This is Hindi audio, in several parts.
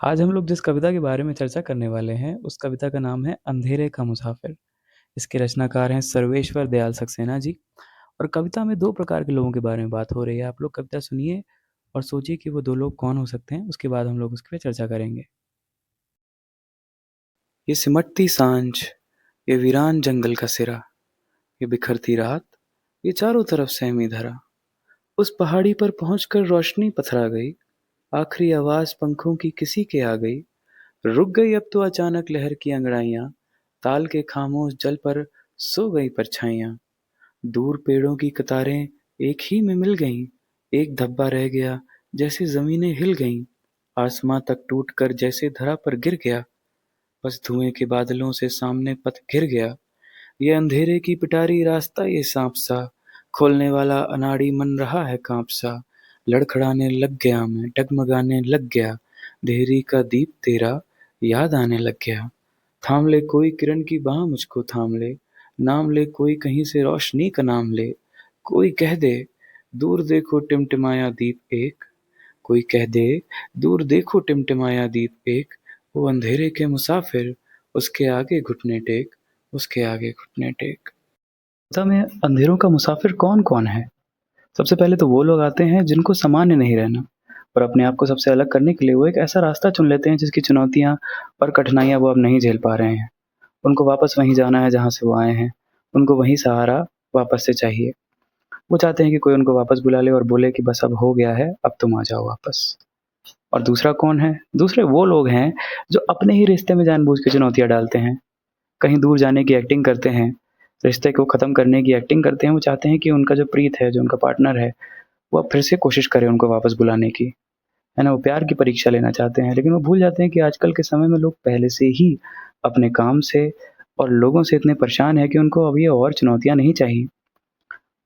आज हम लोग जिस कविता के बारे में चर्चा करने वाले हैं, उस कविता का नाम है अंधेरे का मुसाफिर। इसके रचनाकार हैं सर्वेश्वर दयाल सक्सेना जी और कविता में 2 प्रकार के लोगों के बारे में बात हो रही है। आप लोग कविता सुनिए और सोचिए कि वो 2 लोग कौन हो सकते हैं, उसके बाद हम लोग उसपे चर्चा करेंगे। ये सिमटती साँझ, ये वीरान जंगल का सिरा, ये बिखरती रात, ये चारों तरफ सहमी धरा। उस पहाड़ी पर पहुँचकर रोशनी पथरा गई, आखिरी आवाज़ पंखों की किसी के आ गई। रुक गई अब तो अचानक लहर की अंगड़ाइयाँ, ताल के खामोश जल पर सो गई परछाइयाँ। दूर पेड़ों की कतारें एक ही में मिल गईं, एक धब्बा रह गया जैसे ज़मीनें हिल गईं। आसमां तक टूट कर जैसे धरा पर गिर गया, बस धुएं के बादलों से सामने पथ घिर गया। ये अंधेरे की पिटारी रास्ता ये सांप सा, खोलने वाला अनाड़ी मन रहा है कांप सा। लड़खड़ाने लग गया मैं, डगमगाने लग गया, देहरी का दीप तेरा याद आने लग गया। थाम ले कोई किरण की बाह मुझको थाम ले, नाम ले कोई कहीं से रोशनी का नाम ले। कोई कह दे दूर देखो टिमटिमाया दीप एक, कोई कह दे दूर देखो टिमटिमाया दीप एक। वो अंधेरे के मुसाफिर, उसके आगे घुटने टेक, उसके आगे घुटने टेक। कविता में अंधेरों का मुसाफिर कौन-कौन है? सबसे पहले तो वो लोग आते हैं जिनको सामान्य नहीं रहना और अपने आप को सबसे अलग करने के लिए वो एक ऐसा रास्ता चुन लेते हैं जिसकी चुनौतियाँ और कठिनाइयाँ वो अब नहीं झेल पा रहे हैं। उनको वापस वहीं जाना है जहाँ से वो आए हैं। उनको वही सहारा वापस से चाहिए। वो चाहते हैं कि कोई उनको वापस बुला ले और बोले कि बस अब हो गया है, अब तुम आ जाओ वापस। और दूसरा कौन है? दूसरे वो लोग हैं जो अपने ही रिश्ते में जानबूझ के चुनौतियाँ डालते हैं। कहीं दूर जाने की एक्टिंग करते हैं, रिश्ते को ख़त्म करने की एक्टिंग करते हैं। वो चाहते हैं कि उनका जो प्रीत है, जो उनका पार्टनर है, वो अब फिर से कोशिश करे उनको वापस बुलाने की, है ना? वो प्यार की परीक्षा लेना चाहते हैं, लेकिन वो भूल जाते हैं कि आजकल के समय में लोग पहले से ही अपने काम से और लोगों से इतने परेशान हैं कि उनको अब ये और चुनौतियाँ नहीं चाहिए।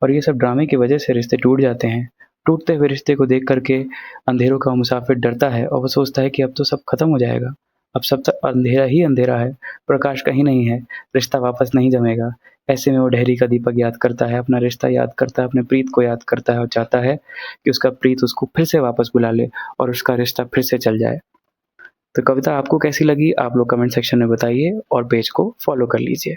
और ये सब ड्रामे की वजह से रिश्ते टूट जाते हैं। टूटते हुए रिश्ते को देख कर के अंधेरों का मुसाफिर डरता है और वो सोचता है कि अब तो सब खत्म हो जाएगा। अब सब त अंधेरा ही अंधेरा है, प्रकाश कहीं नहीं है, रिश्ता वापस नहीं जमेगा। ऐसे में वो डेहरी का दीपक याद करता है, अपना रिश्ता याद करता है, अपने प्रीत को याद करता है और चाहता है कि उसका प्रीत उसको फिर से वापस बुला ले और उसका रिश्ता फिर से चल जाए। तो कविता आपको कैसी लगी? आप लोग कमेंट सेक्शन में बताइए और पेज को फॉलो कर लीजिए।